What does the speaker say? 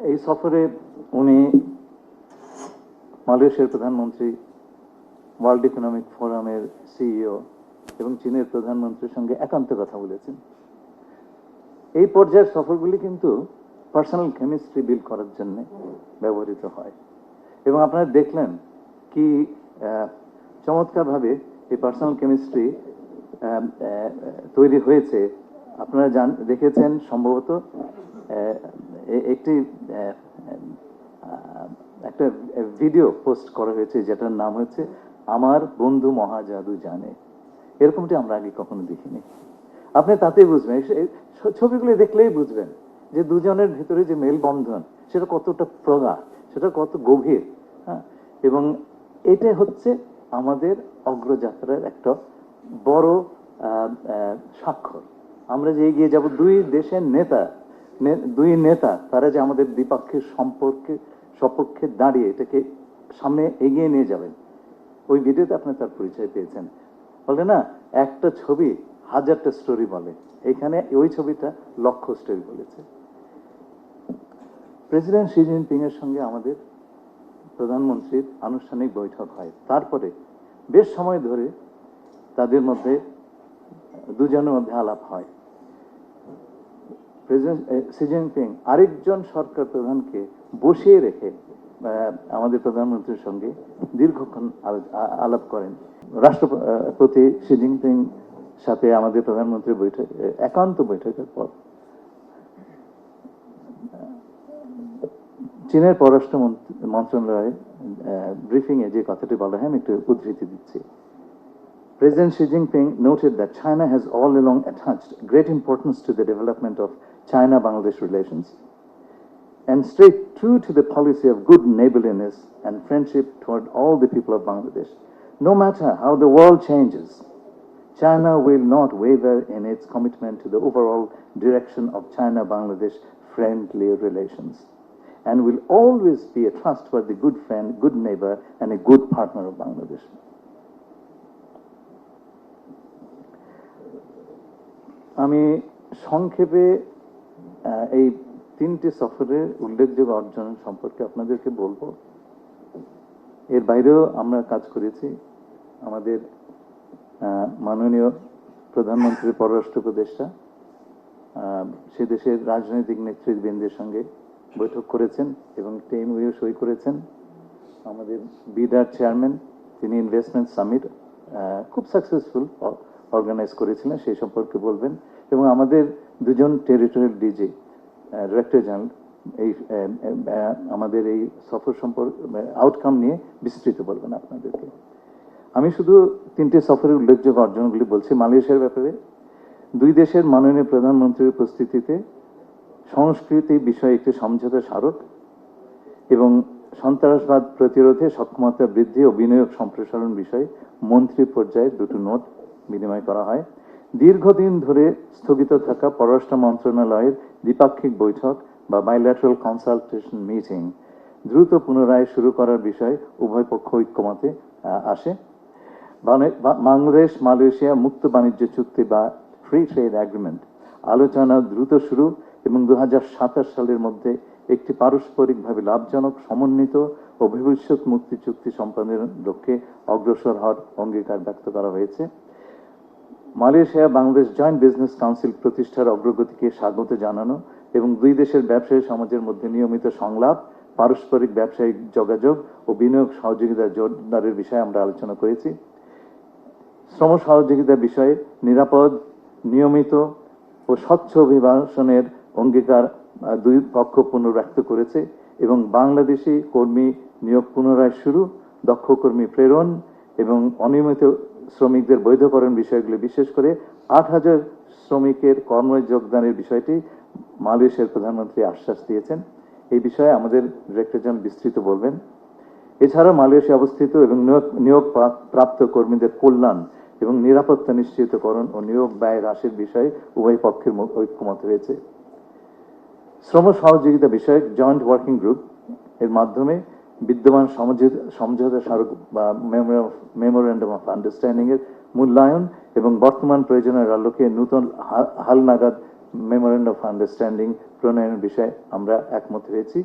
এই সফরে উনি মালয়েশিয়ার প্রধানমন্ত্রী, ওয়ার্ল্ড ইকোনমিক ফোরামের সিইও এবং চীনের প্রধানমন্ত্রীর সঙ্গে একান্তে কথা বলেছেন। এই পর্যায়ের সফরগুলি কিন্তু পার্সোনাল কেমিস্ট্রি বিল্ড করার জন্য ব্যবহৃত হয় এবং আপনারা দেখলেন কি চমৎকারভাবে এই পার্সোনাল কেমিস্ট্রি তৈরি হয়েছে। আপনারা দেখেছেন সম্ভবত একটা ভিডিও পোস্ট করা হয়েছে যেটার নাম হচ্ছে আমার বন্ধু মহাজাদু জানে। এরকমটি আমরা আগে কখনো দেখিনি। আপনি তাতেই বুঝবেন, ছবিগুলো দেখলেই বুঝবেন যে দুজনের ভিতরে যে মেলবন্ধন সেটা কতটা প্রগাঢ়, সেটা কত গভীর। হ্যাঁ, এবং এটা হচ্ছে আমাদের অগ্রযাত্রার একটা বড় স্বাক্ষর। আমরা যে এগিয়ে যাব, দুই নেতা তারা যে আমাদের দ্বিপাক্ষিক সপক্ষে দাঁড়িয়ে এটাকে সামনে এগিয়ে নিয়ে যাবেন। ওই ভিডিওতে আপনি তার পরিচয় পেয়েছেন। বলে না, একটা ছবি হাজারটা স্টোরি বলে, এখানে ওই ছবিটা লক্ষ স্টোরি বলেছে। প্রেসিডেন্ট শি জিনপিং এর সঙ্গে আমাদের প্রধানমন্ত্রীর আনুষ্ঠানিক বৈঠক হয়। তারপরে বেশ সময় ধরে তাদের মধ্যে দুজনের মধ্যে আলাপ হয়। প্রেসিডেন্ট শি জিনপিং আরেকজন সরকার প্রধানকে বসিয়ে রেখে আমাদের প্রধানমন্ত্রীর সঙ্গে দীর্ঘক্ষণ আলাপ করেন। রাষ্ট্রপতি শি জিনপিং সাথে আমাদের প্রধানমন্ত্রীর একান্ত বৈঠকের পর চীনের পররাষ্ট্র মন্ত্রণালয়ে ব্রিফিং এ যে কথাটি বলা হয়, আমি একটু উদ্ধৃতি দিচ্ছি। President Xi Jinping noted that China has all along attached great importance to the development of China-Bangladesh relations and stayed true to the policy of good neighborliness and friendship toward all the people of Bangladesh. No matter how the world changes, China will not waver in its commitment to the overall direction of China-Bangladesh friendly relations and will always be a trustworthy good friend, good neighbor, and a good partner of Bangladesh. আমি সংক্ষেপে এই তিনটি সফরের উল্লেখযোগ্য অর্জন সম্পর্কে আপনাদেরকে বলবো। এর বাইরেও আমরা কাজ করেছি। আমাদের মাননীয় প্রধানমন্ত্রীর পররাষ্ট্র উপদেষ্টা সে দেশের রাজনৈতিক নেতৃবৃন্দের সঙ্গে বৈঠক করেছেন এবং টেমওয়ে সই করেছেন। আমাদের বিডার চেয়ারম্যান, তিনি ইনভেস্টমেন্ট সামিট খুব সাকসেসফুল অর্গানাইজ করেছিলেন, সেই সম্পর্কে বলবেন। এবং আমাদের দুজন টেরিটোরিয়াল ডিজি, ডিরেক্টর জেনারেল এই আমাদের এই সফর সম্পর্কে আউটকাম নিয়ে বিস্তৃত বলবেন আপনাদেরকে। আমি শুধু তিনটি সফরের উল্লেখযোগ্য অর্জনগুলি বলছি। মালয়েশিয়ার ব্যাপারে দুই দেশের মাননীয় প্রধানমন্ত্রীর উপস্থিতিতে সংস্কৃতি বিষয়ে একটি সমঝোতা স্মারক এবং সন্ত্রাসবাদ প্রতিরোধে সক্ষমতা বৃদ্ধি ও বিনিয়োগ সম্প্রসারণ বিষয়ে মন্ত্রী পর্যায়ে দুটো নোট বিনিময় করা হয়। দীর্ঘদিন ধরে স্থগিত থাকা পররাষ্ট্র মন্ত্রণালয়ের দ্বিপাক্ষিক বৈঠক বা বাইল্যাটারাল কনসালটেশন মিটিং দ্রুত পুনরায় শুরু করার বিষয়ে উভয় পক্ষ ঐক্যমতে আসে। বাংলাদেশ মালয়েশিয়া মুক্ত বাণিজ্য চুক্তি বা ফ্রি ট্রেড এগ্রিমেন্ট আলোচনা দ্রুত শুরু এবং 2027 সালের মধ্যে একটি পারস্পরিকভাবে লাভজনক সমন্বিত ও ভবিষ্যৎ মুক্তি চুক্তি সম্পাদনের লক্ষ্যে অগ্রসর হওয়ার অঙ্গীকার ব্যক্ত করা হয়েছে। Malaysia Bangladesh joint business council প্রতিষ্ঠার অগ্রগতিকে স্বাগত জানানো এবং দুই দেশের ব্যবসায়ী সমাজের মধ্যে নিয়মিত সংলাপ, পারস্পরিক ব্যবসায়িক যোগাযোগ ও বিনিয়োগ সহযোগিতা জোরদারের বিষয়ে আমরা আলোচনা করেছি। শ্রম সহযোগিতার বিষয়ে নিরাপদ, নিয়মিত ও স্বচ্ছ অভিবাসনের অঙ্গীকার দুই পক্ষ পুনর্ব্যক্ত করেছে এবং বাংলাদেশি কর্মী নিয়োগ পুনরায় শুরু, দক্ষ কর্মী প্রেরণ এবং অনিয়মিত শ্রমিকদের বৈধকরণ বিষয়গুলি, বিশেষ করে 8,000 শ্রমিকের কর্মে যোগদানের বিষয়টি মালয়েশিয়ার প্রধানমন্ত্রী আশ্বাস দিয়েছেন। এই বিষয়ে আমাদের ডিরেক্টর জেনারেল বিস্তৃত বলবেন। এছাড়া মালয়েশিয়া অবস্থিত এবং নিয়োগ প্রাপ্ত কর্মীদের কল্যাণ এবং নিরাপত্তা নিশ্চিতকরণ ও নিয়োগ ব্যয় হ্রাসের বিষয়ে উভয় পক্ষের ঐক্যমত হয়েছে। শ্রম সহযোগিতা বিষয়ক জয়েন্ট ওয়ার্কিং গ্রুপ এর মাধ্যমে বিদ্যমান সমঝোতা স্মারক বা মেমোরেন্ডাম অফ আন্ডারস্ট্যান্ডিং এর মূল্যায়ন এবং বর্তমান প্রয়োজনের আলোকে নতুন হালনাগাদ মেমোরেন্ডাম অফ আন্ডারস্ট্যান্ডিং প্রণয়নের বিষয়ে আমরা একমত হয়েছি।